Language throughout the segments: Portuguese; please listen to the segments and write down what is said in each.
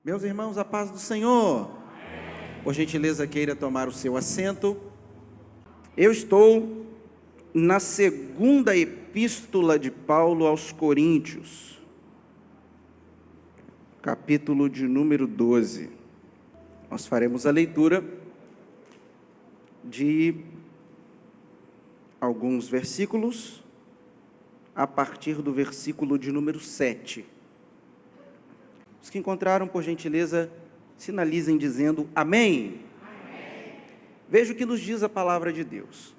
Meus irmãos, a paz do Senhor. Por gentileza, queira tomar o seu assento. Eu estou na segunda epístola de Paulo aos Coríntios, capítulo de número 12. Nós faremos a leitura de alguns versículos, a partir do versículo de número 7. Os que encontraram, por gentileza, sinalizem dizendo amém. Amém. Veja o que nos diz a palavra de Deus.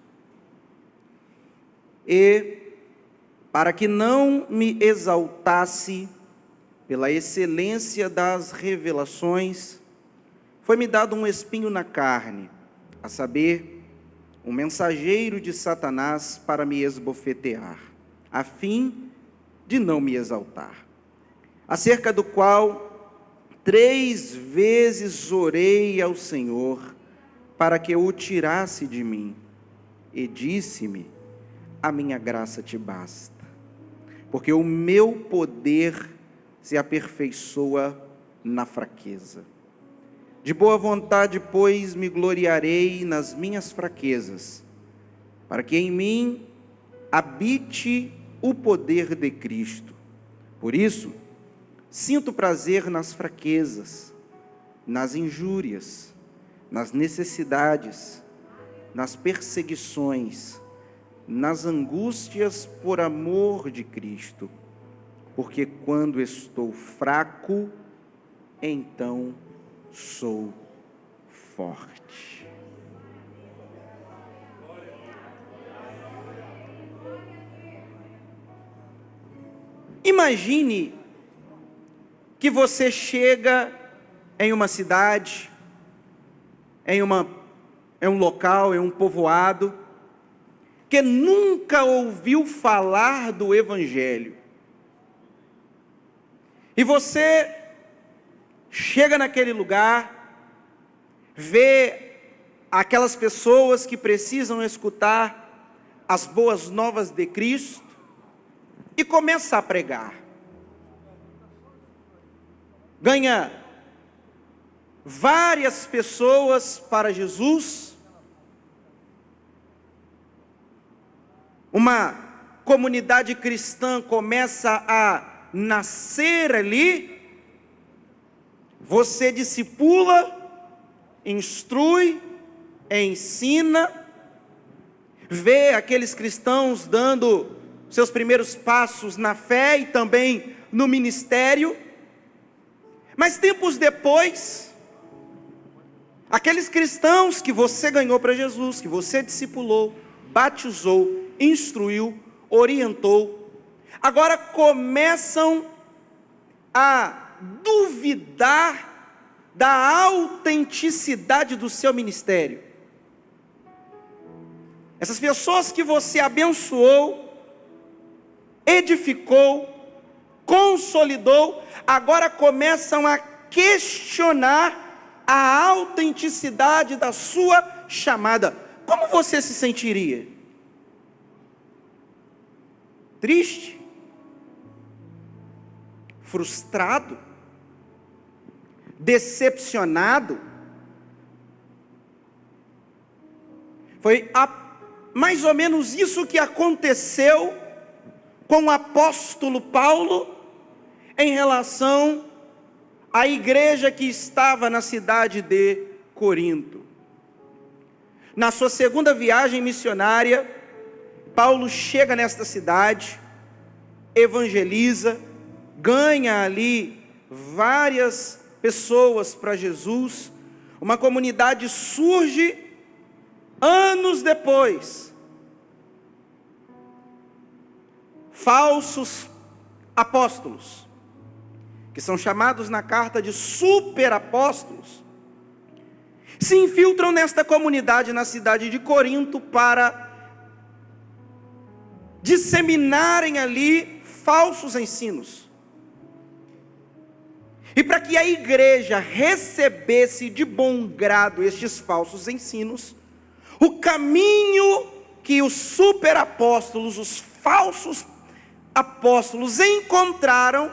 E, para que não me exaltasse pela excelência das revelações, foi-me dado um espinho na carne, a saber, um mensageiro de Satanás para me esbofetear, a fim de não me exaltar. Acerca do qual 3 vezes orei ao Senhor, para que eu o tirasse de mim, e disse-me: a minha graça te basta, porque o meu poder se aperfeiçoa na fraqueza. De boa vontade, pois, me gloriarei nas minhas fraquezas, para que em mim habite o poder de Cristo. Por isso, sinto prazer nas fraquezas, nas injúrias, nas necessidades, nas perseguições, nas angústias por amor de Cristo, porque quando estou fraco, então sou forte. Imagine que você chega em uma cidade, em um local, em um povoado, que nunca ouviu falar do Evangelho. E você chega naquele lugar, vê aquelas pessoas que precisam escutar as boas novas de Cristo e começa a pregar. Ganha várias pessoas para Jesus, uma comunidade cristã começa a nascer ali, você discipula, instrui, ensina, vê aqueles cristãos dando seus primeiros passos na fé e também no ministério. Mas tempos depois, aqueles cristãos que você ganhou para Jesus, que você discipulou, batizou, instruiu, orientou, agora começam a duvidar da autenticidade do seu ministério. Essas pessoas que você abençoou, edificou, consolidou, agora começam a questionar a autenticidade da sua chamada. Como você se sentiria? Triste? Frustrado? Decepcionado? Foi mais ou menos isso que aconteceu com o apóstolo Paulo em relação à igreja que estava na cidade de Corinto. Na sua segunda viagem missionária, Paulo chega nesta cidade, evangeliza, ganha ali várias pessoas para Jesus, uma comunidade surge anos depois. Falsos apóstolos, que são chamados na carta de superapóstolos, se infiltram nesta comunidade na cidade de Corinto para disseminarem ali falsos ensinos. E para que a igreja recebesse de bom grado estes falsos ensinos, o caminho que os superapóstolos, os falsos apóstolos encontraram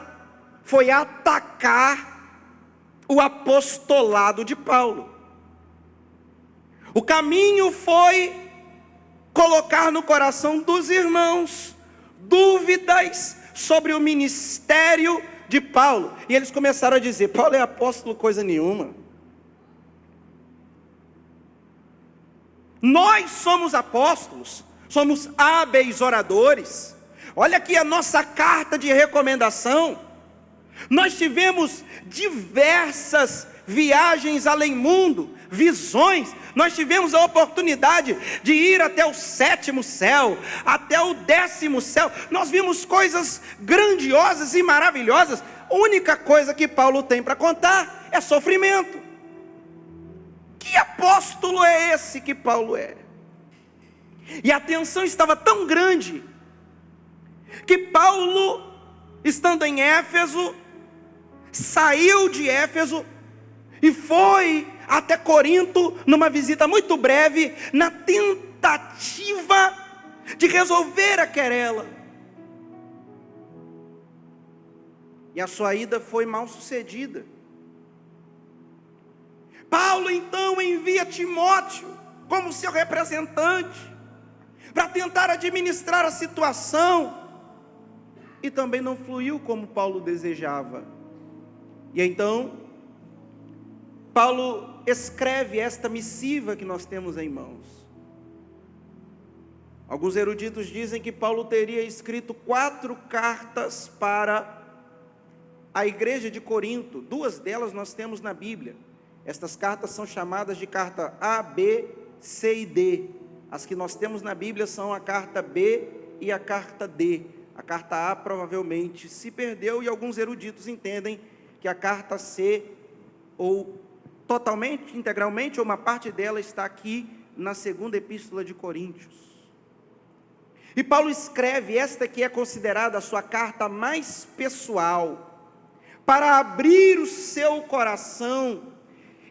foi atacar o apostolado de Paulo. O caminho foi colocar no coração dos irmãos dúvidas sobre o ministério de Paulo. E eles começaram a dizer: Paulo é apóstolo coisa nenhuma. Nós somos apóstolos, somos hábeis oradores. Olha aqui a nossa carta de recomendação. Nós tivemos diversas viagens além mundo, visões. Nós tivemos a oportunidade de ir até o 7º céu, até o 10º céu. Nós vimos coisas grandiosas e maravilhosas. A única coisa que Paulo tem para contar é sofrimento. Que apóstolo é esse que Paulo é? E a tensão estava tão grande que Paulo, estando em Éfeso, saiu de Éfeso e foi até Corinto numa visita muito breve, na tentativa de resolver a querela. E a sua ida foi mal sucedida. Paulo então envia Timóteo como seu representante para tentar administrar a situação, e também não fluiu como Paulo desejava. E então Paulo escreve esta missiva que nós temos em mãos. Alguns eruditos dizem que Paulo teria escrito 4 cartas para a igreja de Corinto. 2 delas nós temos na Bíblia. Estas cartas são chamadas de carta A, B, C e D. As que nós temos na Bíblia são a carta B e a carta D. A carta A provavelmente se perdeu, e alguns eruditos entendem que a carta C, ou totalmente, integralmente, ou uma parte dela, está aqui na 2ª epístola de Coríntios. E Paulo escreve esta que é considerada a sua carta mais pessoal, para abrir o seu coração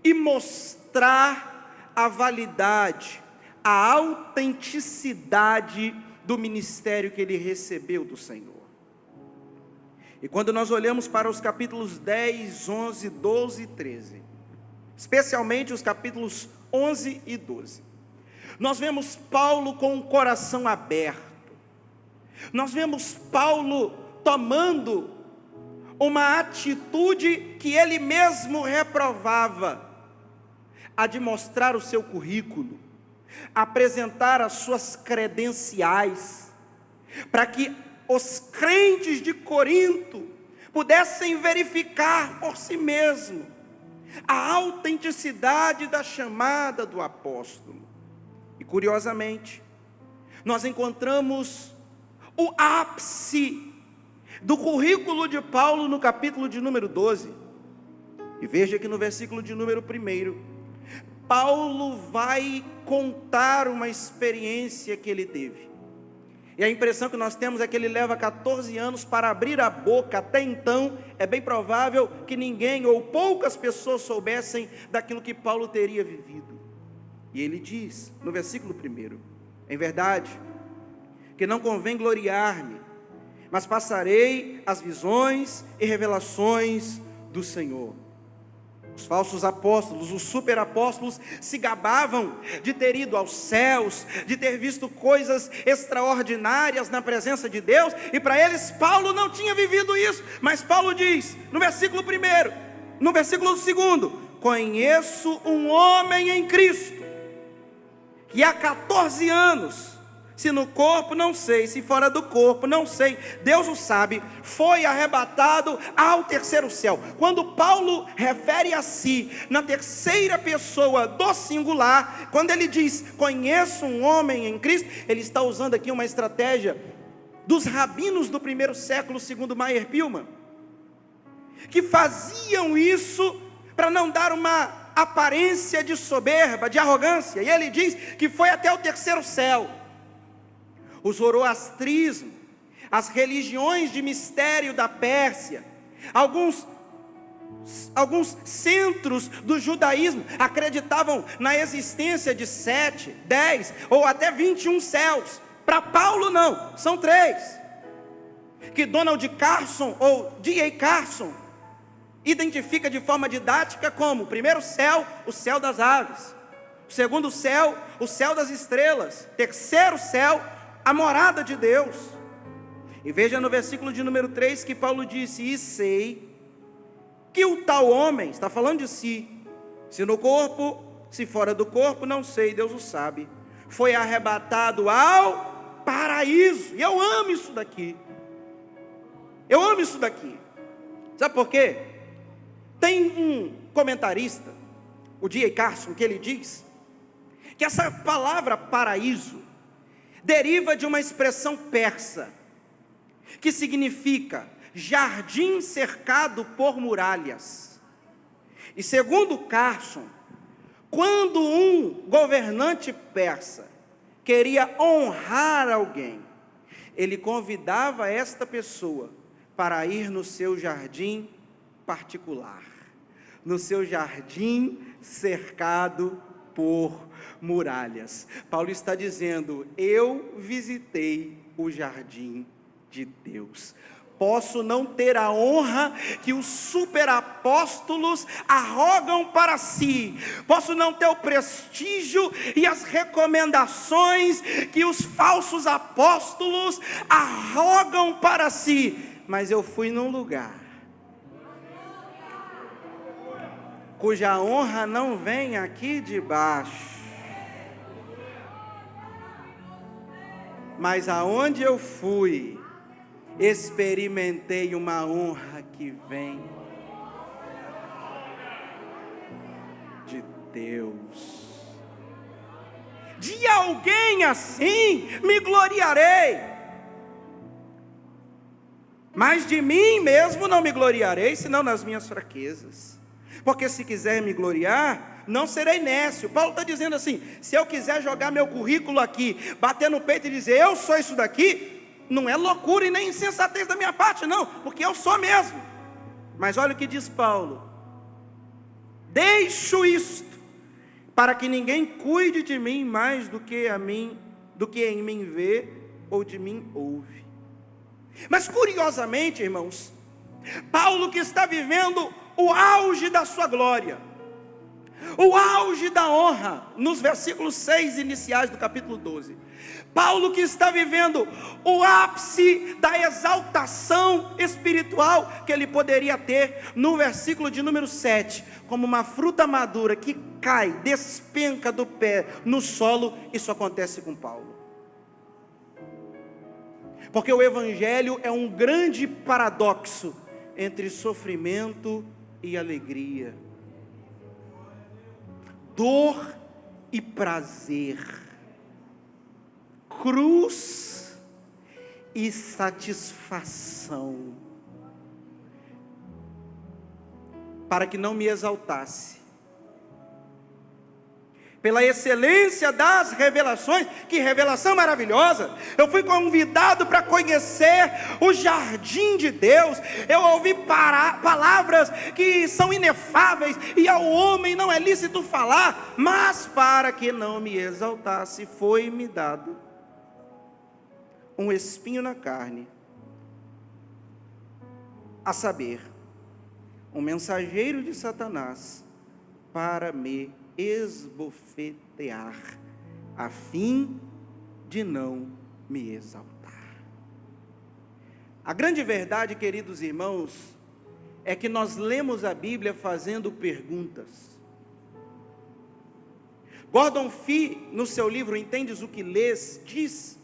e mostrar a validade, a autenticidade do ministério que ele recebeu do Senhor. E quando nós olhamos para os capítulos 10, 11, 12 e 13, especialmente os capítulos 11 e 12, nós vemos Paulo com o coração aberto. Nós vemos Paulo tomando uma atitude que ele mesmo reprovava, a de mostrar o seu currículo, apresentar as suas credenciais, para que os crentes de Corinto pudessem verificar por si mesmos a autenticidade da chamada do apóstolo. E curiosamente, nós encontramos o ápice do currículo de Paulo no capítulo de número 12. E veja que no versículo de número 1, Paulo vai contar uma experiência que ele teve. E a impressão que nós temos é que ele leva 14 anos para abrir a boca. Até então, é bem provável que ninguém ou poucas pessoas soubessem daquilo que Paulo teria vivido. E ele diz, no versículo 1, em verdade, que não convém gloriar-me, mas passarei as visões e revelações do Senhor. Os falsos apóstolos, os superapóstolos, se gabavam de ter ido aos céus, de ter visto coisas extraordinárias na presença de Deus, e para eles Paulo não tinha vivido isso. Mas Paulo diz, no versículo 1, no versículo 2, conheço um homem em Cristo, que há 14 anos, se no corpo não sei, se fora do corpo não sei, Deus o sabe, foi arrebatado ao 3º céu. Quando Paulo refere a si na 3ª pessoa do singular, quando ele diz, conheço um homem em Cristo, ele está usando aqui uma estratégia dos rabinos do 1º século, segundo Meyer Pilman, que faziam isso para não dar uma aparência de soberba, de arrogância. E ele diz que foi até o 3º céu. O zoroastrismo, as religiões de mistério da Pérsia, alguns centros do judaísmo acreditavam na existência de 7, 10 ou até 21 céus. Para Paulo não, são 3. Que Donald Carson ou D.A. Carson identifica de forma didática como: o primeiro céu, o céu das aves; o segundo céu, o céu das estrelas; terceiro céu, a morada de Deus. E veja no versículo de número 3 que Paulo disse: e sei que o tal homem, está falando de si, se no corpo, se fora do corpo, não sei, Deus o sabe, foi arrebatado ao paraíso. E eu amo isso daqui. Eu amo isso daqui. Sabe por quê? Tem um comentarista, o D.A. Carson, que ele diz que essa palavra paraíso deriva de uma expressão persa, que significa jardim cercado por muralhas. E segundo Carson, quando um governante persa queria honrar alguém, ele convidava esta pessoa para ir no seu jardim particular, no seu jardim cercado por muralhas. Paulo está dizendo: eu visitei o jardim de Deus. Posso não ter a honra que os superapóstolos arrogam para si, posso não ter o prestígio e as recomendações que os falsos apóstolos arrogam para si, mas eu fui num lugar cuja honra não vem aqui de baixo, mas aonde eu fui, experimentei uma honra que vem de Deus. De alguém assim me gloriarei, mas de mim mesmo não me gloriarei, senão nas minhas fraquezas. Porque se quiser me gloriar, não serei nécio. Paulo está dizendo assim: se eu quiser jogar meu currículo aqui, bater no peito e dizer eu sou isso daqui, não é loucura e nem insensatez da minha parte, não, porque eu sou mesmo. Mas olha o que diz Paulo: deixo isto, para que ninguém cuide de mim mais do que em mim vê ou de mim ouve. Mas curiosamente, irmãos, Paulo, que está vivendo o auge da sua glória, o auge da honra, nos versículos 6 iniciais do capítulo 12, Paulo, que está vivendo o ápice da exaltação espiritual que ele poderia ter, no versículo de número 7, como uma fruta madura que cai, despenca do pé no solo. Isso acontece com Paulo, porque o evangelho é um grande paradoxo entre sofrimento e alegria, dor e prazer, cruz e satisfação. Para que não me exaltasse, pela excelência das revelações, que revelação maravilhosa, eu fui convidado para conhecer o jardim de Deus, eu ouvi palavras que são inefáveis, e ao homem não é lícito falar, mas para que não me exaltasse, foi-me dado um espinho na carne, a saber, um mensageiro de Satanás, para me esbofetear, a fim de não me exaltar. A grande verdade, queridos irmãos, é que nós lemos a Bíblia fazendo perguntas. Gordon Fee, no seu livro Entendes o que Lês, diz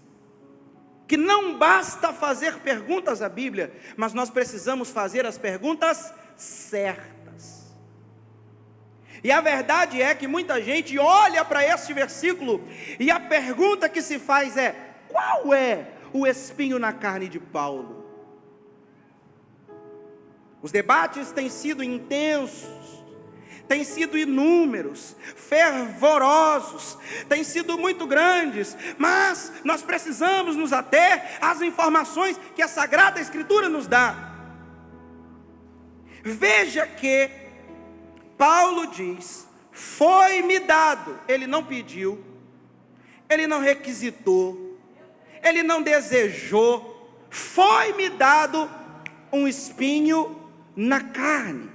que não basta fazer perguntas à Bíblia, mas nós precisamos fazer as perguntas certas. E a verdade é que muita gente olha para este versículo e a pergunta que se faz é: qual é o espinho na carne de Paulo? Os debates têm sido intensos, têm sido inúmeros, fervorosos, têm sido muito grandes, mas nós precisamos nos ater às informações que a Sagrada Escritura nos dá. Veja que Paulo diz: foi-me dado. Ele não pediu, ele não requisitou, ele não desejou. Foi-me dado um espinho na carne.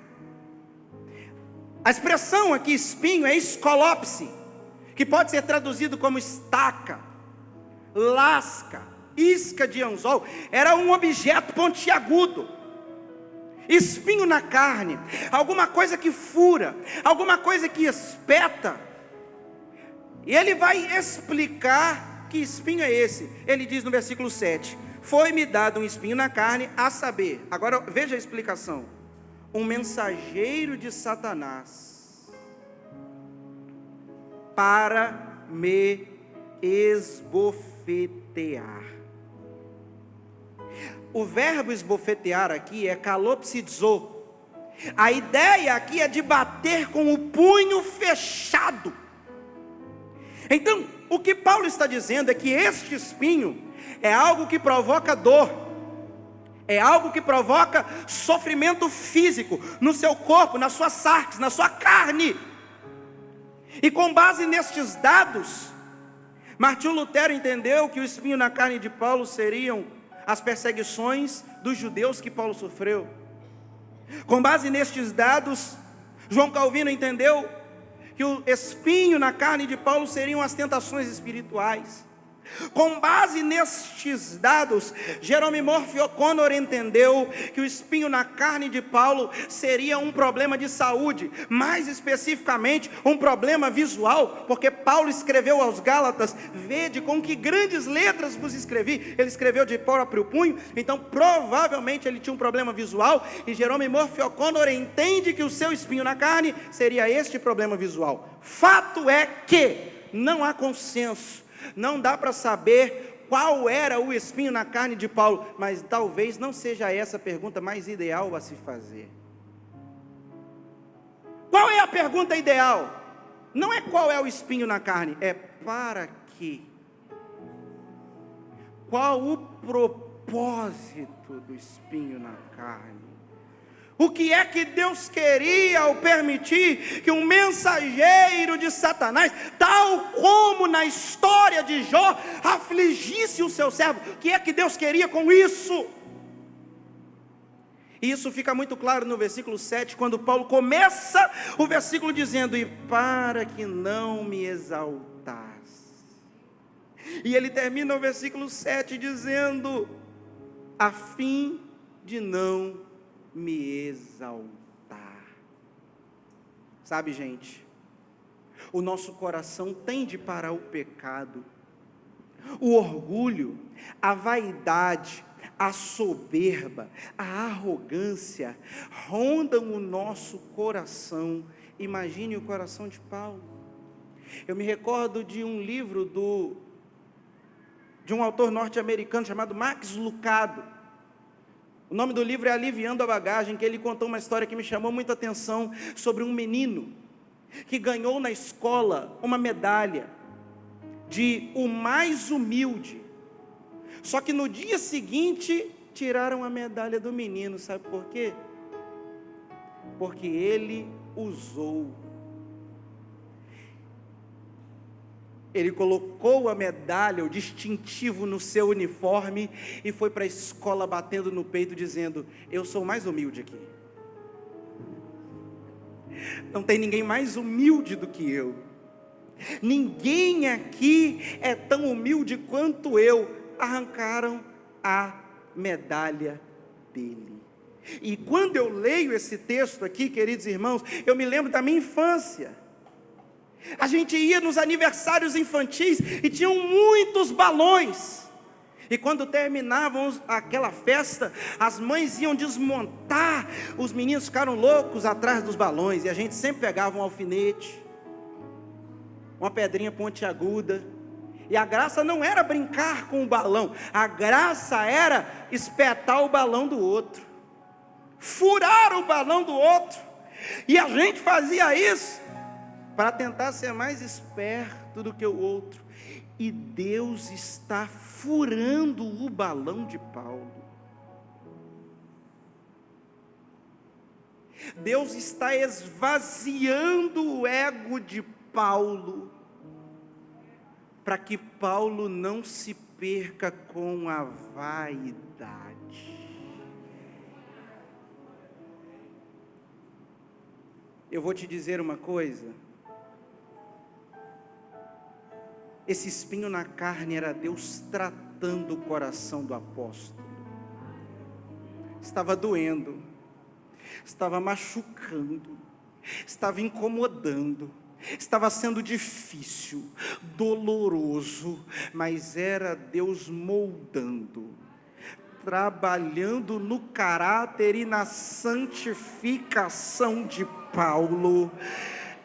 A expressão aqui espinho é escolopse, que pode ser traduzido como estaca, lasca, isca de anzol. Era um objeto pontiagudo. Espinho na carne, alguma coisa que fura, alguma coisa que espeta. E ele vai explicar que espinho é esse. Ele diz no versículo 7: foi-me dado um espinho na carne, a saber, agora veja a explicação, um mensageiro de Satanás, para me esbofetear. O verbo esbofetear aqui é kalopsizo. A ideia aqui é de bater com o punho fechado. Então, o que Paulo está dizendo é que este espinho é algo que provoca dor, é algo que provoca sofrimento físico no seu corpo, nas suas sarques, na sua carne. E com base nestes dados, Martinho Lutero entendeu que o espinho na carne de Paulo seriam as perseguições dos judeus que Paulo sofreu. Com base nestes dados, João Calvino entendeu que o espinho na carne de Paulo seriam as tentações espirituais. Com base nestes dados, Jerome Murphy O'Connor entendeu que o espinho na carne de Paulo seria um problema de saúde, mais especificamente um problema visual, porque Paulo escreveu aos Gálatas: vede com que grandes letras vos escrevi. Ele escreveu de próprio punho, então provavelmente ele tinha um problema visual, e Jerome Murphy O'Connor entende que o seu espinho na carne seria este problema visual. Fato é que não há consenso. Não dá para saber qual era o espinho na carne de Paulo, mas talvez não seja essa a pergunta mais ideal a se fazer. Qual é a pergunta ideal? Não é qual é o espinho na carne, é para quê? Qual o propósito do espinho na carne? O que é que Deus queria ao permitir que um mensageiro de Satanás, tal como na história de Jó, afligisse o seu servo? O que é que Deus queria com isso? E isso fica muito claro no versículo 7, quando Paulo começa o versículo dizendo: e para que não me exaltasse. E ele termina o versículo 7 dizendo: a fim de não me exaltar. Sabe, gente, o nosso coração tende para o pecado. O orgulho, a vaidade, a soberba, a arrogância rondam o nosso coração. Imagine o coração de Paulo. Eu me recordo de um livro de um autor norte-americano chamado Max Lucado. O nome do livro é Aliviando a Bagagem, que ele contou uma história que me chamou muita atenção, sobre um menino que ganhou na escola uma medalha de o mais humilde. Só que no dia seguinte tiraram a medalha do menino, sabe por quê? Porque ele usou. Ele colocou a medalha, o distintivo no seu uniforme e foi para a escola batendo no peito dizendo: eu sou o mais humilde aqui. Não tem ninguém mais humilde do que eu. Ninguém aqui é tão humilde quanto eu. Arrancaram a medalha dele. E quando eu leio esse texto aqui, queridos irmãos, eu me lembro da minha infância. A gente ia nos aniversários infantis e tinham muitos balões. E quando terminavam aquela festa, as mães iam desmontar, os meninos ficaram loucos atrás dos balões. E a gente sempre pegava um alfinete, uma pedrinha pontiaguda. E a graça não era brincar com o balão, a graça era espetar o balão do outro, furar o balão do outro. E a gente fazia isso para tentar ser mais esperto do que o outro. E Deus está furando o balão de Paulo. Deus está esvaziando o ego de Paulo, para que Paulo não se perca com a vaidade. Eu vou te dizer uma coisa. Esse espinho na carne era Deus tratando o coração do apóstolo. Estava doendo, estava machucando, estava incomodando, estava sendo difícil, doloroso, mas era Deus moldando, trabalhando no caráter e na santificação de Paulo.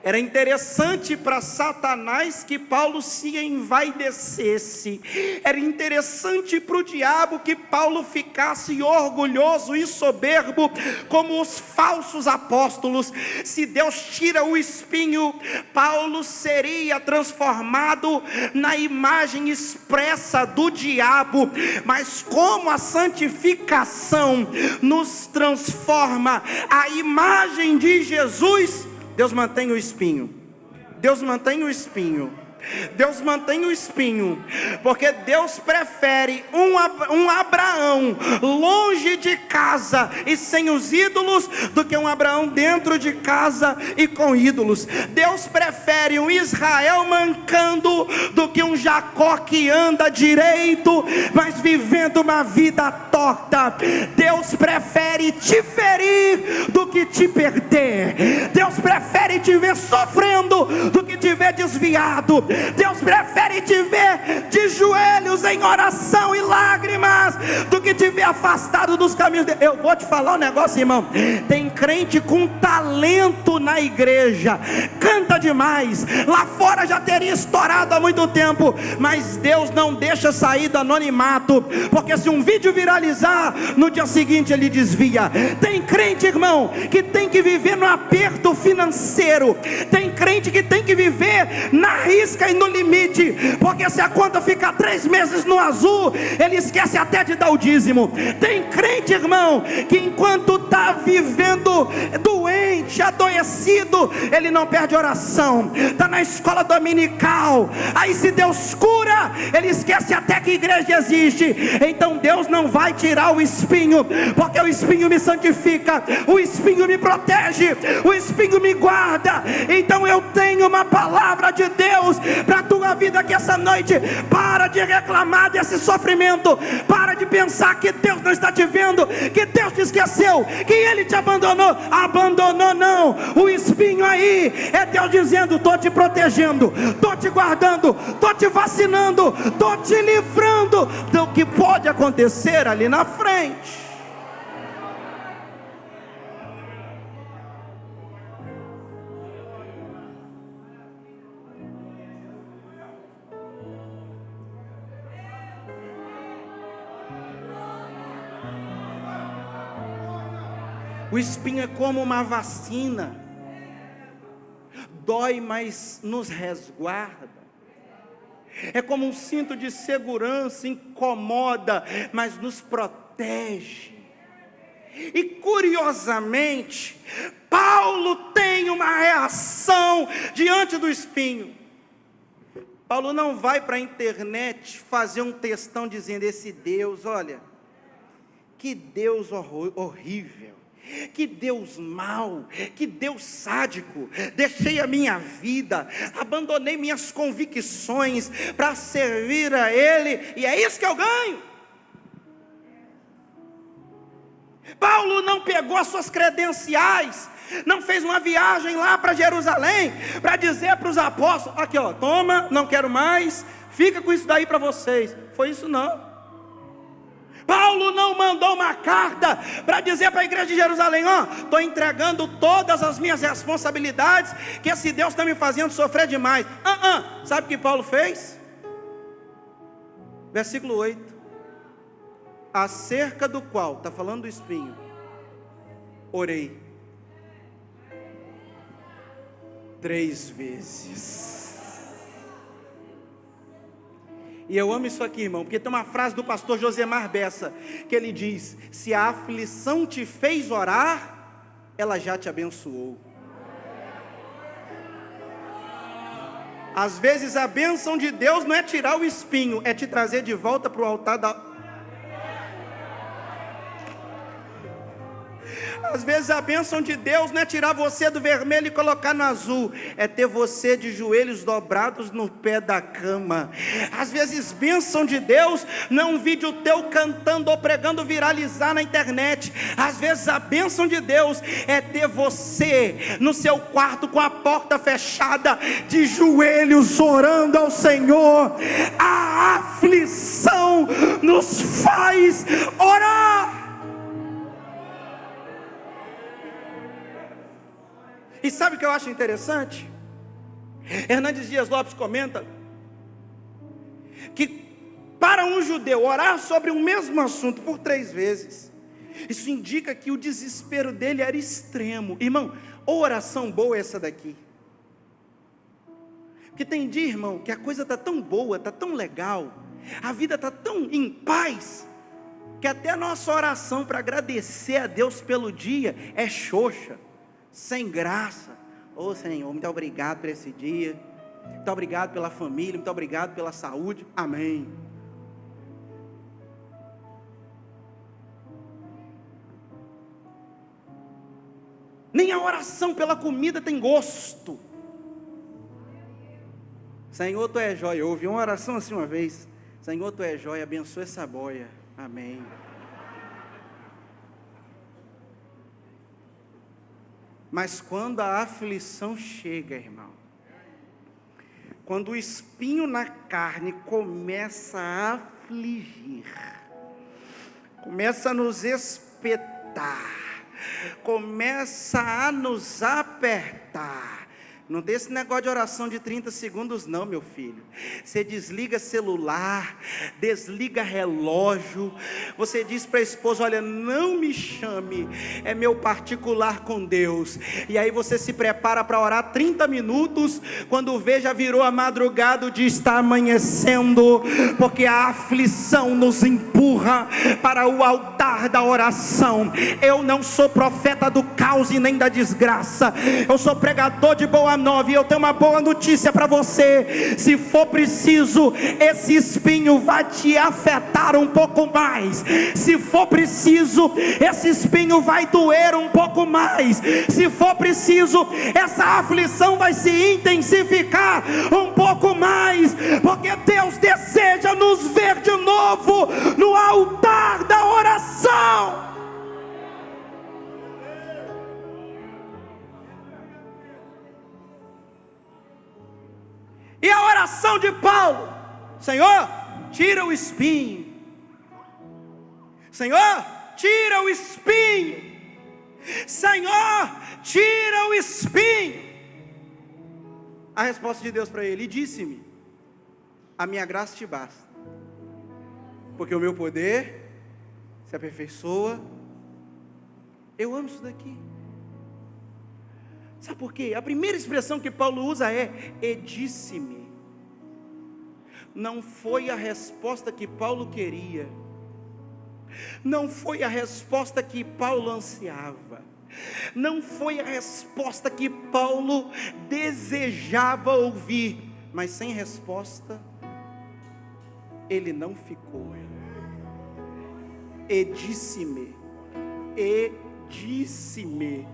Era interessante para Satanás que Paulo se envaidecesse. Era interessante para o diabo que Paulo ficasse orgulhoso e soberbo, como os falsos apóstolos. Se Deus tira o espinho, Paulo seria transformado na imagem expressa do diabo. Mas como a santificação nos transforma à imagem de Jesus, Deus mantém o espinho. Deus mantém o espinho. Deus mantém o espinho, porque Deus prefere um Abraão longe de casa e sem os ídolos, do que um Abraão dentro de casa e com ídolos. Deus prefere um Israel mancando, do que um Jacó que anda direito, mas vivendo uma vida torta. Deus prefere te ferir do que te perder. Deus prefere te ver sofrendo do que te ver desviado. Deus prefere te ver de joelhos em oração e lágrimas, do que te ver afastado dos caminhos dele. Eu vou te falar um negócio, irmão. Tem crente com talento na igreja, canta demais, lá fora já teria estourado há muito tempo, mas Deus não deixa sair do anonimato, porque se um vídeo viralizar, no dia seguinte ele desvia. Tem crente, irmão, que tem que viver no aperto financeiro. Tem crente que tem que viver na risca e no limite, porque se a conta ficar 3 meses no azul, ele esquece até de dar o dízimo. Tem crente, irmão, que enquanto está vivendo doente, adoecido, ele não perde oração. Está na escola dominical, aí se Deus cura, ele esquece até que igreja existe. Então Deus não vai tirar o espinho, porque o espinho me santifica, o espinho me protege, o espinho me guarda. Então eu tenho uma palavra de Deus para a tua vida que essa noite: para de reclamar desse sofrimento, para de pensar que Deus não está te vendo, que Deus te esqueceu, que Ele te abandonou. Abandonou não, o espinho aí é Deus dizendo: estou te protegendo, estou te guardando, estou te vacinando, estou te livrando do que pode acontecer ali na frente. O espinho é como uma vacina, dói, mas nos resguarda. É como um cinto de segurança, incomoda, mas nos protege. E curiosamente, Paulo tem uma reação diante do espinho. Paulo não vai para a internet fazer um textão dizendo: esse Deus, olha, que Deus horrível, que Deus mau, que Deus sádico. Deixei a minha vida, abandonei minhas convicções para servir a Ele, e é isso que eu ganho. Paulo não pegou as suas credenciais, não fez uma viagem lá para Jerusalém para dizer para os apóstolos: aqui ó, toma, não quero mais, fica com isso daí para vocês. Foi isso não. Paulo não mandou uma carta para dizer para a igreja de Jerusalém: ó, estou entregando todas as minhas responsabilidades, que esse Deus está me fazendo sofrer demais. Sabe o que Paulo fez? Versículo 8: acerca do qual, está falando do espinho, orei 3 vezes. E eu amo isso aqui, irmão, porque tem uma frase do pastor Josemar Bessa, que ele diz: se a aflição te fez orar, ela já te abençoou. Às vezes a bênção de Deus não é tirar o espinho, é te trazer de volta para o altar da... Às vezes a bênção de Deus não é tirar você do vermelho e colocar no azul, é ter você de joelhos dobrados no pé da cama. Às vezes bênção de Deus não é um vídeo teu cantando ou pregando viralizar na internet. Às vezes a bênção de Deus é ter você no seu quarto com a porta fechada, de joelhos orando ao Senhor. A aflição nos faz orar. E sabe o que eu acho interessante? Hernandes Dias Lopes comenta que para um judeu orar sobre o mesmo assunto por 3 vezes, isso indica que o desespero dele era extremo. Irmão, oração boa é essa daqui. Porque tem dia, irmão, que a coisa está tão boa, está tão legal, a vida está tão em paz, que até a nossa oração para agradecer a Deus pelo dia é xoxa, sem graça. Ô Senhor, muito obrigado por esse dia, muito obrigado pela família, muito obrigado pela saúde, amém. Nem a oração pela comida tem gosto. Senhor, Tu és jóia. Eu ouvi uma oração assim uma vez: Senhor, Tu és jóia, abençoa essa boia, amém. Mas quando a aflição chega, irmão, quando o espinho na carne começa a afligir, começa a nos espetar, começa a nos apertar, não tem esse negócio de oração de 30 segundos não, meu filho. Você desliga celular, desliga relógio, você diz para a esposa: olha, não me chame, é meu particular com Deus. E aí você se prepara para orar 30 minutos, quando vê já virou a madrugada, o dia está amanhecendo, porque a aflição nos empurra para o altar da oração. Eu não sou profeta do caos e nem da desgraça, eu sou pregador de boa nova, e eu tenho uma boa notícia para você: se for preciso, esse espinho vai te afetar um pouco mais, se for preciso, esse espinho vai doer um pouco mais, se for preciso, essa aflição vai se intensificar um pouco mais, porque Deus deseja nos ver de novo no altar da oração. E a oração de Paulo: Senhor, tira o espinho. Senhor, tira o espinho. Senhor, tira o espinho. A resposta de Deus para ele: e disse-me, a minha graça te basta, porque o meu poder se aperfeiçoa. Eu amo isso daqui. Sabe por quê? A primeira expressão que Paulo usa é: e disse-me. Não foi a resposta que Paulo queria, não foi a resposta que Paulo ansiava, não foi a resposta que Paulo desejava ouvir, mas sem resposta ele não ficou. E disse-me, e disse-me,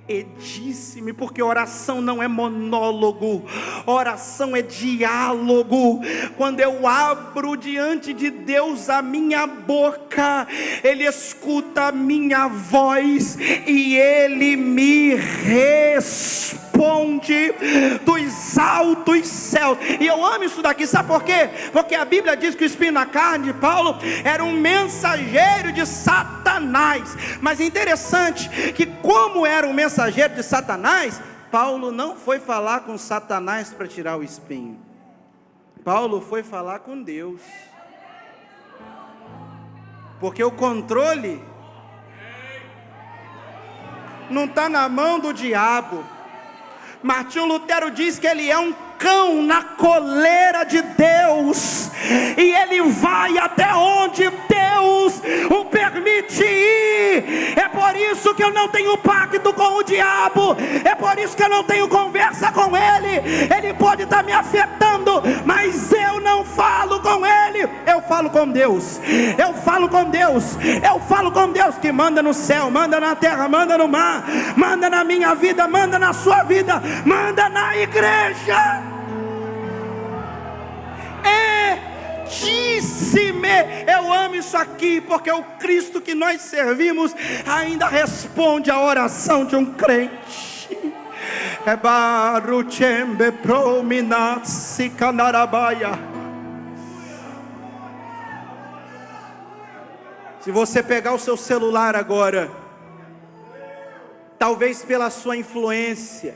e disse-me, porque oração não é monólogo, oração é diálogo. Quando eu abro diante de Deus a minha boca, Ele escuta a minha voz e Ele me responde dos altos céus. E eu amo isso daqui, sabe por quê? Porque a Bíblia diz que o espinho na carne de Paulo era um mensageiro de Satanás. Mas é interessante que, como era um mensageiro de Satanás, Paulo não foi falar com Satanás para tirar o espinho. Paulo foi falar com Deus, porque o controle não está na mão do diabo. Martinho Lutero diz que ele é um cão na coleira de Deus, e ele vai até onde Deus o permite ir. É por isso que eu não tenho pacto com o diabo, é por isso que eu não tenho conversa com ele. Ele pode estar me afetando mundo, mas eu não falo com ele, eu falo com Deus. Eu falo com Deus, eu falo com Deus que manda no céu, manda na terra, manda no mar, manda na minha vida, manda na sua vida, manda na igreja. Disse-me, eu amo isso aqui, porque o Cristo que nós servimos ainda responde a oração de um crente. Se você pegar o seu celular agora, talvez pela sua influência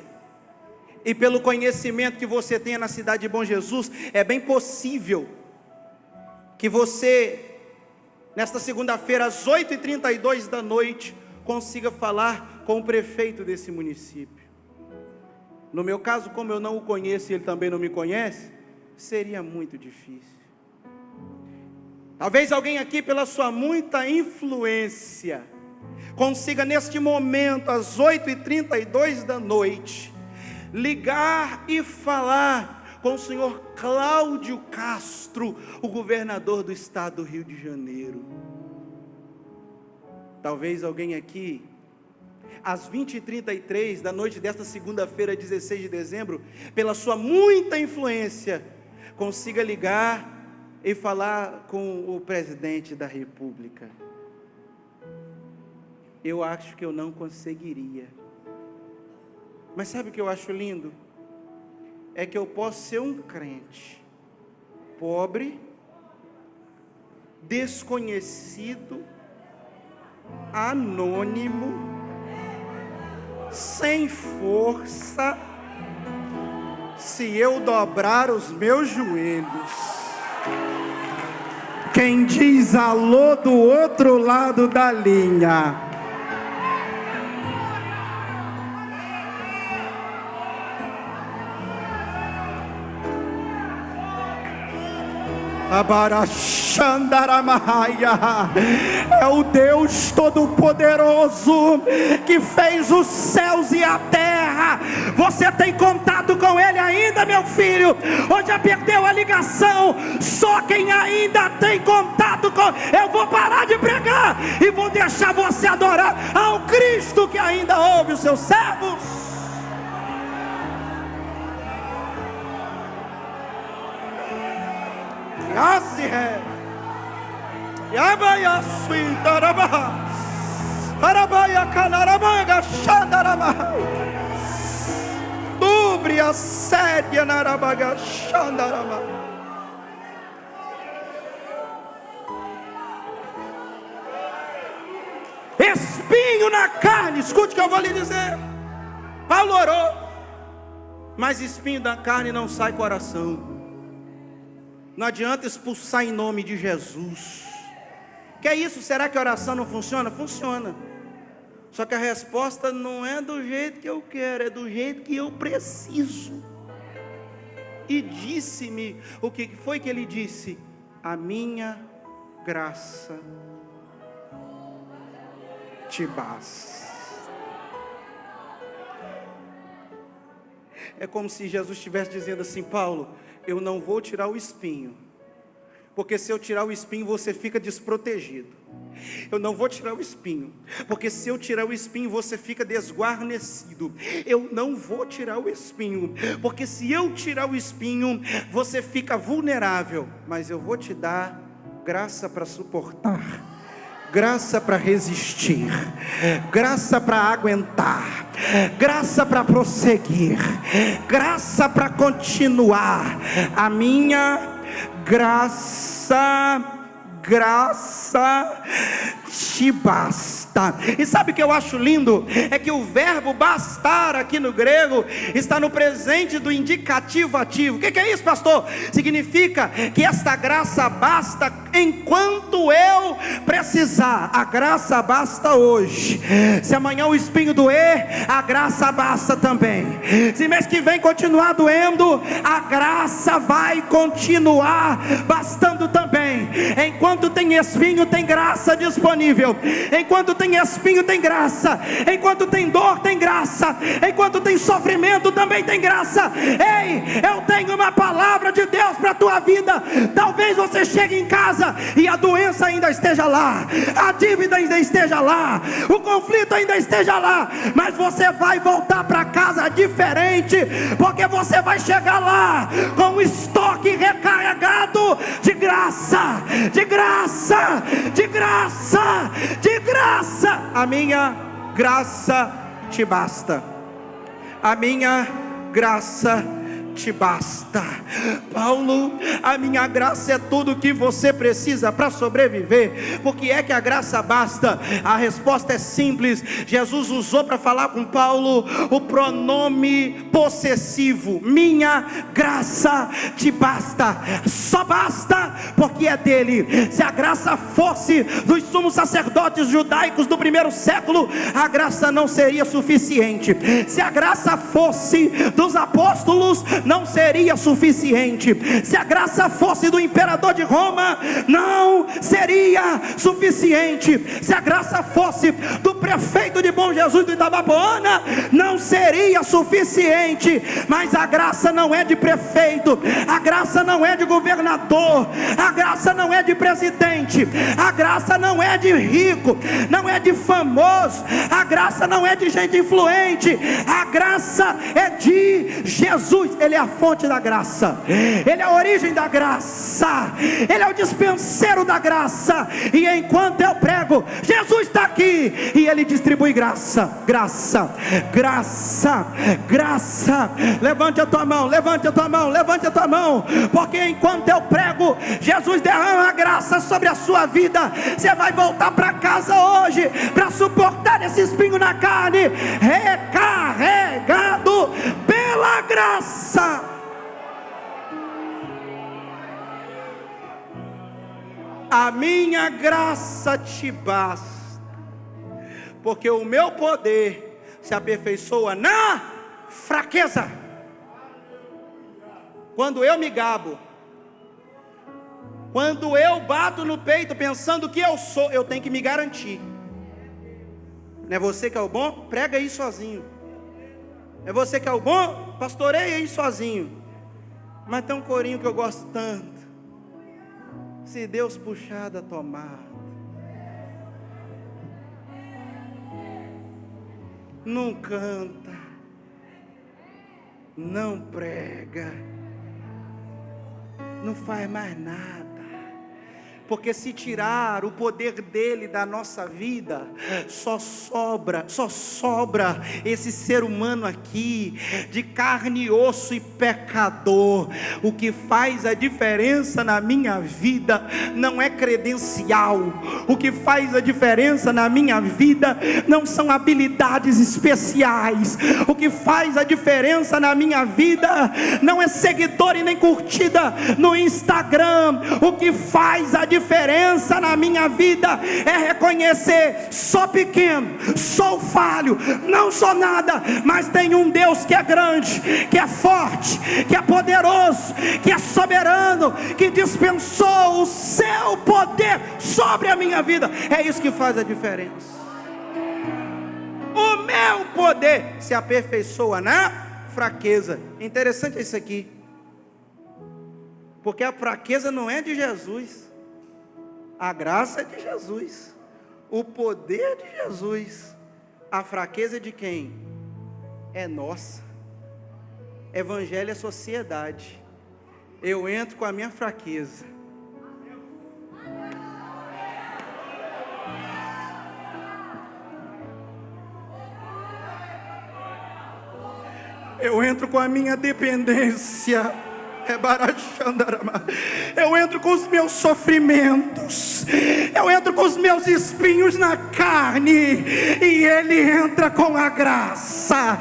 e pelo conhecimento que você tenha na cidade de Bom Jesus, é bem possível que você, nesta segunda-feira, às 8h32 da noite, consiga falar com o prefeito desse município. No meu caso, como eu não o conheço e ele também não me conhece, seria muito difícil. Talvez alguém aqui, pela sua muita influência, consiga neste momento, às 8h32 da noite, ligar e falar com o senhor Cláudio Castro, o governador do estado do Rio de Janeiro. Talvez alguém aqui, às 20h33 da noite desta segunda-feira, 16 de dezembro, pela sua muita influência, consiga ligar e falar com o presidente da República. Eu acho que eu não conseguiria. Mas sabe o que eu acho lindo? É que eu posso ser um crente pobre, desconhecido, anônimo, sem força, se eu dobrar os meus joelhos. Quem diz alô do outro lado da linha? É o Deus Todo-Poderoso que fez os céus e a terra. Você tem contato com Ele ainda, meu filho? Ou já perdeu a ligação? Só quem ainda tem contato com... Eu vou parar de pregar e vou deixar você adorar ao Cristo que ainda ouve os seus servos. Dubria séria narabaga xandarama. Espinho na carne, escute o que eu vou lhe dizer. Paulo orou, mas espinho da carne não sai coração. Não adianta expulsar em nome de Jesus. Que é isso? Será que a oração não funciona? Funciona. Só que a resposta não é do jeito que eu quero, é do jeito que eu preciso. E disse-me, o que foi que ele disse? A minha graça te basta. É como se Jesus estivesse dizendo assim: Paulo, eu não vou tirar o espinho, porque se eu tirar o espinho você fica desprotegido. Eu não vou tirar o espinho, porque se eu tirar o espinho você fica desguarnecido. Eu não vou tirar o espinho, porque se eu tirar o espinho você fica vulnerável. Mas eu vou te dar graça para suportar, graça para resistir, graça para aguentar, graça para prosseguir, graça para continuar. A minha graça te basta. E sabe o que eu acho lindo? É que o verbo bastar aqui no grego está no presente do indicativo ativo. O que é isso, pastor? Significa que esta graça basta enquanto eu precisar. A graça basta hoje. Se amanhã o espinho doer, a graça basta também. Se mês que vem continuar doendo, a graça vai continuar bastando também. Enquanto tem espinho, tem graça disponível. Enquanto tem espinho, tem graça. Enquanto tem dor, tem graça. Enquanto tem sofrimento, também tem graça. Ei, eu tenho uma palavra de Deus para a tua vida. Talvez você chegue em casa e a doença ainda esteja lá, a dívida ainda esteja lá, o conflito ainda esteja lá, mas você vai voltar para casa diferente, porque você vai chegar lá com um estoque recarregado de graça, de graça, de graça, de graça. A minha graça te basta. A minha graça te basta. Paulo, a minha graça é tudo que você precisa para sobreviver. Por que é que a graça basta? A resposta é simples. Jesus usou para falar com Paulo o pronome possessivo: minha graça te basta. Só basta porque é dele. Se a graça fosse dos sumos sacerdotes judaicos do primeiro século, a graça não seria suficiente. Se a graça fosse dos apóstolos, não seria suficiente. Se a graça fosse do imperador de Roma, não seria suficiente. Se a graça fosse do prefeito de Bom Jesus do Itabapoana, não seria suficiente. Mas a graça não é de prefeito, a graça não é de governador, a graça não é de presidente, a graça não é de rico, não é de famoso, a graça não é de gente influente, a graça é de Jesus. Ele é a fonte da graça, Ele é a origem da graça, Ele é o dispenseiro da graça. E enquanto eu prego, Jesus está aqui e Ele distribui graça, graça, graça, graça. Levante a tua mão, levante a tua mão, levante a tua mão, porque enquanto eu prego, Jesus derrama a graça sobre a sua vida. Você vai voltar para casa hoje para suportar esse espinho na carne, recarregado pela graça. A minha graça te basta, porque o meu poder se aperfeiçoa na fraqueza. Quando eu me gabo, quando eu bato no peito pensando que eu sou, eu tenho que me garantir. Não é você que é o bom? Prega aí sozinho. É você que é o bom? Pastoreia aí sozinho. Mas tem um corinho que eu gosto tanto: se Deus puxar da tomada, não canta, não prega, não faz mais nada. Porque se tirar o poder dele da nossa vida, só sobra esse ser humano aqui, de carne e osso e pecador. O que faz a diferença na minha vida não é credencial. O que faz a diferença na minha vida não são habilidades especiais. O que faz a diferença na minha vida não é seguidor e nem curtida no Instagram. O que faz a diferença na minha vida é reconhecer: sou pequeno, sou falho, não sou nada, mas tem um Deus que é grande, que é forte, que é poderoso, que é soberano, que dispensou o seu poder sobre a minha vida. É isso que faz a diferença. O meu poder se aperfeiçoa na fraqueza. Interessante isso aqui, porque a fraqueza não é de Jesus, a graça é de Jesus, o poder é de Jesus. A fraqueza é de quem? É nossa. Evangelho é sociedade. Eu entro com a minha fraqueza. Eu entro com a minha dependência. Eu entro com os meus sofrimentos, eu entro com os meus espinhos na carne, e Ele entra com a graça,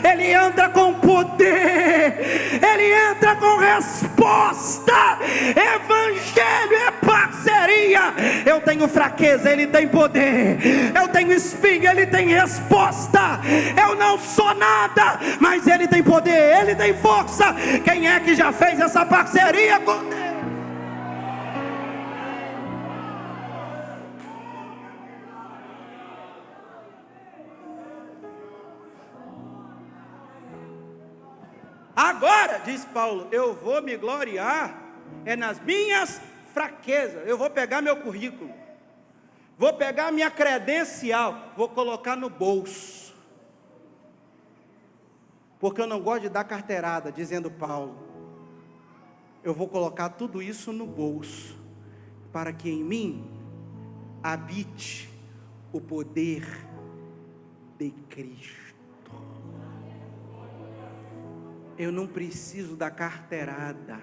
Ele entra com poder, Ele entra com resposta. Evangelho é parceria. Eu tenho fraqueza, Ele tem poder. Eu tenho espinho, Ele tem resposta. Eu não sou nada, mas Ele tem poder, Ele tem força. Quem é que já fez essa parceria com Deus? Agora, diz Paulo, eu vou me gloriar nas minhas fraquezas. Eu vou pegar meu currículo, vou pegar minha credencial, vou colocar no bolso, porque eu não gosto de dar carteirada, dizendo Paulo. Eu vou colocar tudo isso no bolso, para que em mim habite o poder de Cristo. Eu não preciso da carteirada.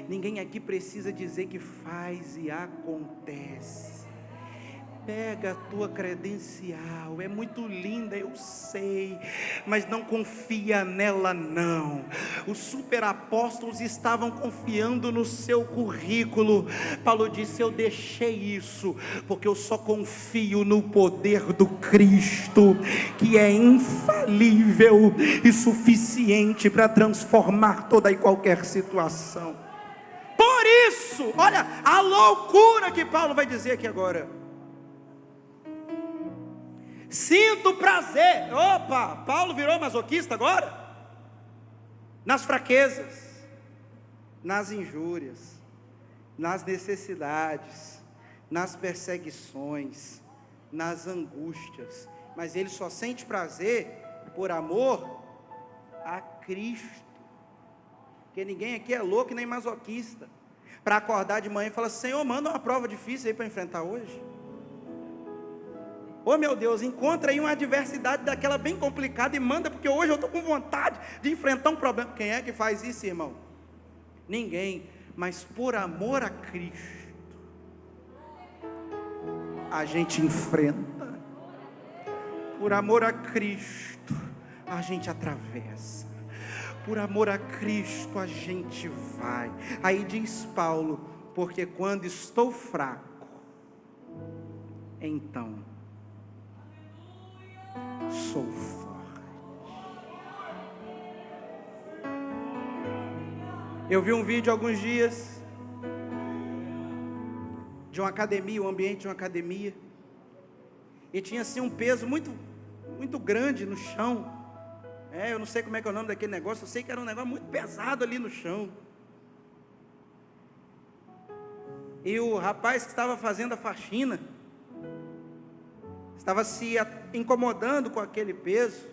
Ninguém aqui precisa dizer que faz e acontece. Pega a tua credencial, é muito linda, eu sei, mas não confia nela não. Os superapóstolos estavam confiando no seu currículo. Paulo disse, eu deixei isso, porque eu só confio no poder do Cristo, que é infalível e suficiente para transformar toda e qualquer situação. Por isso, olha a loucura que Paulo vai dizer aqui agora. Sinto prazer. Opa, Paulo virou masoquista agora? Nas fraquezas, nas injúrias, nas necessidades, nas perseguições, nas angústias. Mas ele só sente prazer por amor a Cristo. Porque ninguém aqui é louco nem masoquista para acordar de manhã e falar, Senhor, manda uma prova difícil aí para enfrentar hoje. Oh meu Deus, encontra aí uma adversidade daquela bem complicada e manda, porque hoje eu estou com vontade de enfrentar um problema. Quem é que faz isso, irmão? Ninguém, mas por amor a Cristo, a gente enfrenta. Por amor a Cristo, a gente atravessa. Por amor a Cristo, a gente vai. Aí diz Paulo, porque quando estou fraco, então sou forte. Eu vi um vídeo há alguns dias de uma academia, um ambiente de uma academia, e tinha assim um peso muito grande no chão. Eu não sei como é que é o nome daquele negócio, eu sei que era um negócio muito pesado ali no chão. E o rapaz que estava fazendo a faxina estava se incomodando com aquele peso.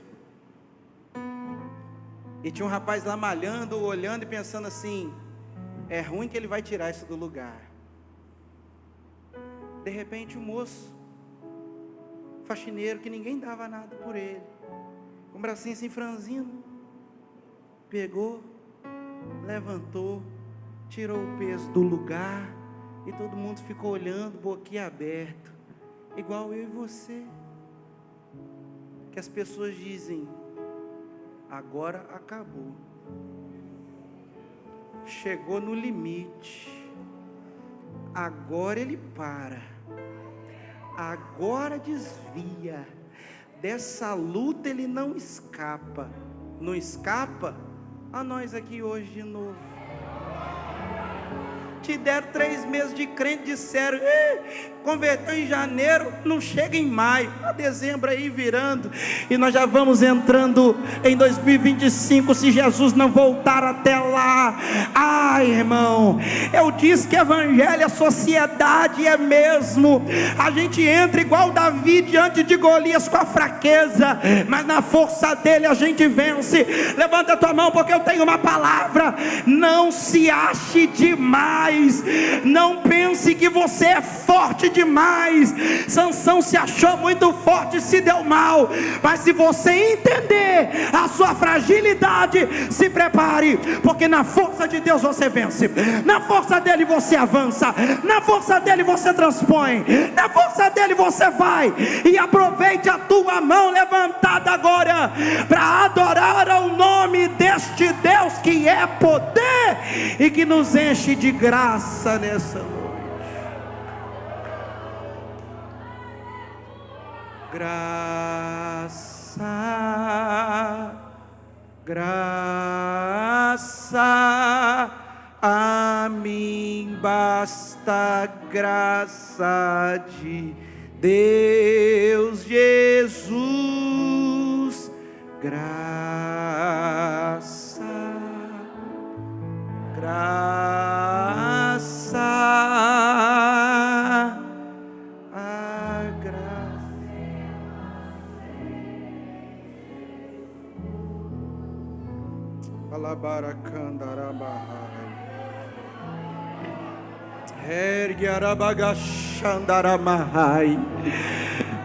E tinha um rapaz lá malhando, olhando e pensando assim, é ruim que ele vai tirar isso do lugar. De repente o moço, faxineiro, que ninguém dava nada por ele, com o bracinho assim franzino, pegou, levantou, tirou o peso do lugar, e todo mundo ficou olhando, boquiaberto, igual eu e você, que as pessoas dizem, agora acabou, chegou no limite, agora ele para, agora desvia, dessa luta ele não escapa. Não escapa? A nós aqui hoje de novo. Te deram 3 meses de crente, disseram, converteu em janeiro, não chega em maio, a dezembro aí virando, e nós já vamos entrando em 2025, se Jesus não voltar até lá. Ai, irmão, eu disse que evangelho é sociedade, é mesmo. A gente entra igual Davi diante de Golias com a fraqueza, mas na força dele a gente vence. Levanta a tua mão, porque eu tenho uma palavra. Não se ache demais, não pense que você é forte demais. Sansão se achou muito forte e se deu mal, mas se você entender a sua fragilidade, se prepare, porque na força de Deus você vence, na força dele você avança, na força dele você transpõe, na força dele você vai. E aproveite a tua mão levantada agora para adorar ao nome deste Deus que é poder e que nos enche de graça nessa noite. Graça, graça, a mim basta graça de Deus Jesus, graça, graça, a graça. Alabaracandarabahai, Erguiarabagashandaramahai,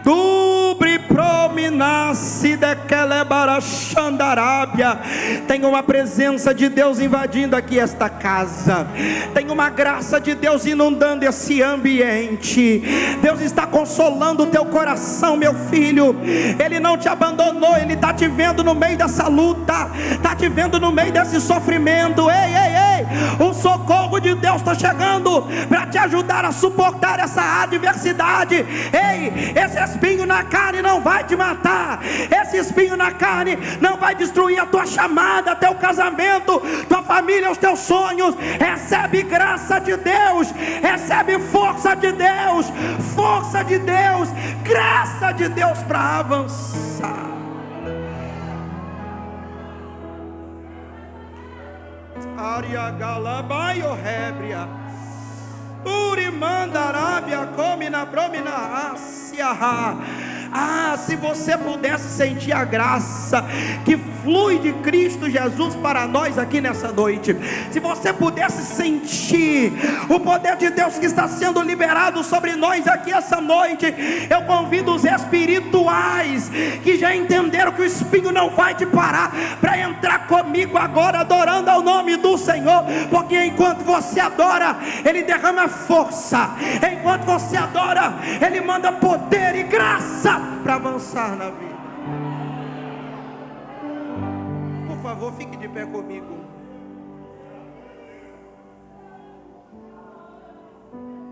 Dubre prominasse daquela barachandarábia. Tem uma presença de Deus invadindo aqui esta casa. Tem uma graça de Deus inundando esse ambiente. Deus está consolando o teu coração, meu filho. Ele não te abandonou, Ele está te vendo no meio dessa luta, está te vendo no meio desse sofrimento. Ei, ei, ei, o socorro de Deus está chegando para te ajudar a suportar essa adversidade. Ei, esse espinho na carne não vai te matar. Esse espinho na carne não vai destruir a tua chamada, teu casamento, tua família, os teus sonhos. Recebe graça de Deus, recebe força de Deus, graça de Deus para avançar. Aria galabaio hebria, urimandarábia comina bromina asiaha. Ah, se você pudesse sentir a graça que flui de Cristo Jesus para nós aqui nessa noite, se você pudesse sentir o poder de Deus que está sendo liberado sobre nós aqui essa noite, eu convido os espirituais que já entenderam que o espinho não vai te parar, para entrar comigo agora adorando ao nome do Senhor, porque enquanto você adora, Ele derrama força, enquanto você adora, Ele manda poder e graça para avançar na vida. Por favor, fique de pé comigo.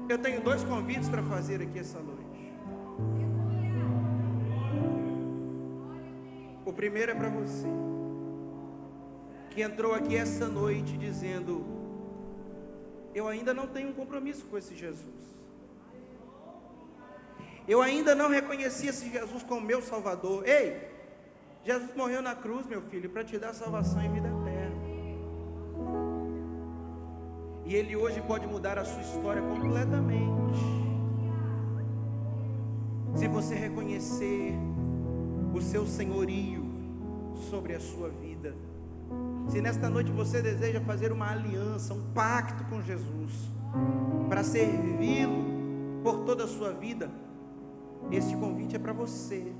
Eu tenho 2 convites para fazer aqui essa noite. O primeiro é para você que entrou aqui essa noite dizendo: eu ainda não tenho um compromisso com esse Jesus. Eu ainda não reconheci esse Jesus como meu Salvador. Ei, Jesus morreu na cruz, meu filho, para te dar salvação e vida eterna. E Ele hoje pode mudar a sua história completamente. Se você reconhecer o seu senhorio sobre a sua vida. Se nesta noite você deseja fazer uma aliança, um pacto com Jesus, para servi-lo por toda a sua vida, este convite é para você.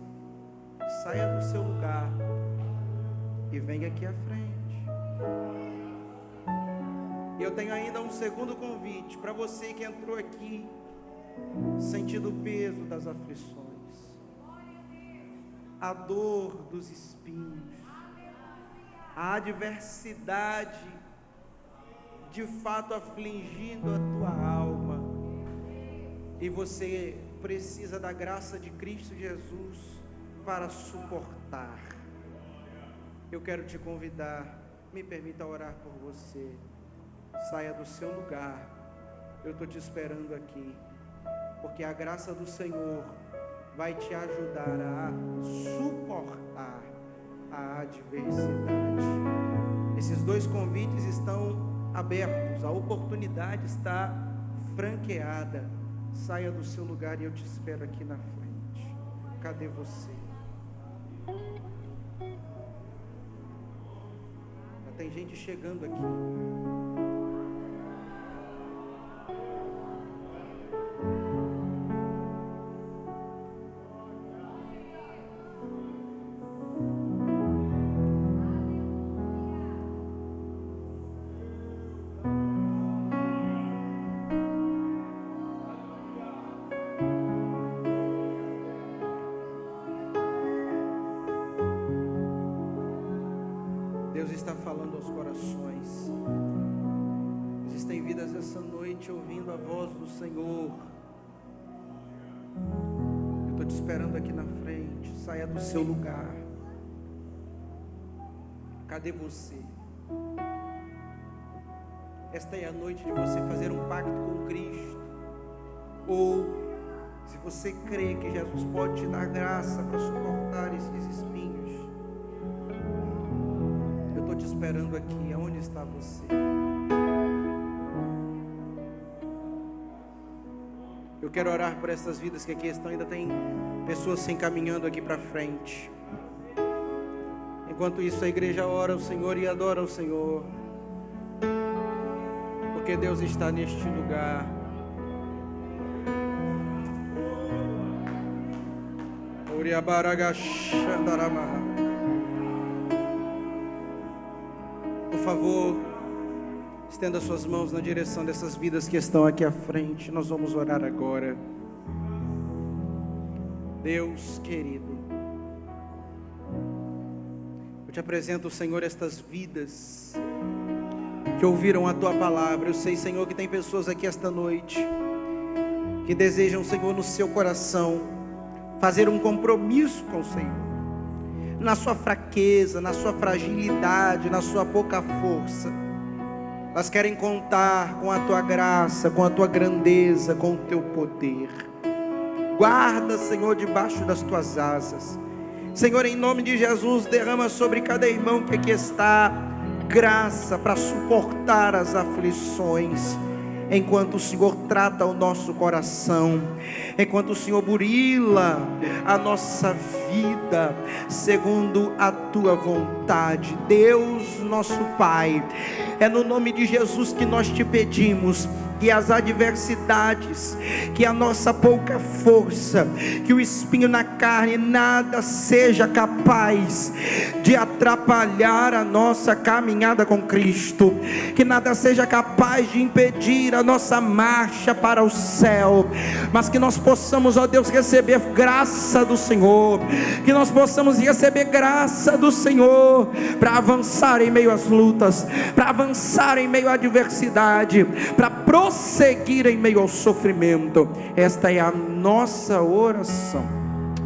Saia do seu lugar e venha aqui à frente. Eu tenho ainda um segundo convite para você que entrou aqui sentindo o peso das aflições, a dor dos espinhos, a adversidade de fato afligindo a tua alma, e você precisa da graça de Cristo Jesus para suportar. Eu quero te convidar, me permita orar por você. Saia do seu lugar, eu estou te esperando aqui, porque a graça do Senhor vai te ajudar a suportar a adversidade. Esses 2 convites estão abertos, a oportunidade está franqueada. Saia do seu lugar e eu te espero aqui na frente. Cadê você? Já tem gente chegando aqui. Deus está falando aos corações. Existem vidas essa noite ouvindo a voz do Senhor. Eu estou te esperando aqui na frente. Saia do seu lugar. Cadê você? Esta é a noite de você fazer um pacto com Cristo. Ou, se você crê que Jesus pode te dar graça para suportar esses espinhos, eu estou te esperando aqui. Aonde está você? Eu quero orar por essas vidas que aqui estão. Ainda tem pessoas se encaminhando aqui para frente. Enquanto isso, a igreja ora ao Senhor e adora ao Senhor, porque Deus está neste lugar. Por favor, estenda suas mãos na direção dessas vidas que estão aqui à frente. Nós vamos orar agora. Deus querido, eu te apresento, Senhor, estas vidas que ouviram a Tua palavra. Eu sei, Senhor, que tem pessoas aqui esta noite que desejam, Senhor, no seu coração fazer um compromisso com o Senhor, na sua fraqueza, na sua fragilidade, na sua pouca força. Elas querem contar com a Tua graça, com a Tua grandeza, com o Teu poder. Guarda, Senhor, debaixo das Tuas asas. Senhor, em nome de Jesus, derrama sobre cada irmão que aqui está graça para suportar as aflições, enquanto o Senhor trata o nosso coração, enquanto o Senhor burila a nossa vida segundo a Tua vontade. Deus nosso Pai, é no nome de Jesus que nós te pedimos que as adversidades, que a nossa pouca força, que o espinho na carne, nada seja capaz de atrapalhar a nossa caminhada com Cristo, que nada seja capaz de impedir a nossa marcha para o céu, mas que nós possamos, ó Deus, receber graça do Senhor, que nós possamos receber graça do Senhor para avançar em meio às lutas, para avançar em meio à adversidade, para prosseguir em meio ao sofrimento. Esta é a nossa oração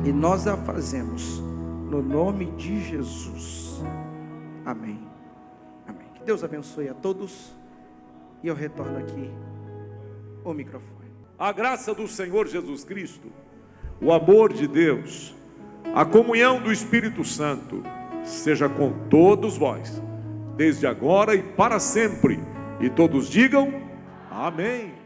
e nós a fazemos no nome de Jesus. Amém. Amém. Que Deus abençoe a todos. E eu retorno aqui o microfone. A graça do Senhor Jesus Cristo, o amor de Deus, a comunhão do Espírito Santo seja com todos vós, desde agora e para sempre. E todos digam amém.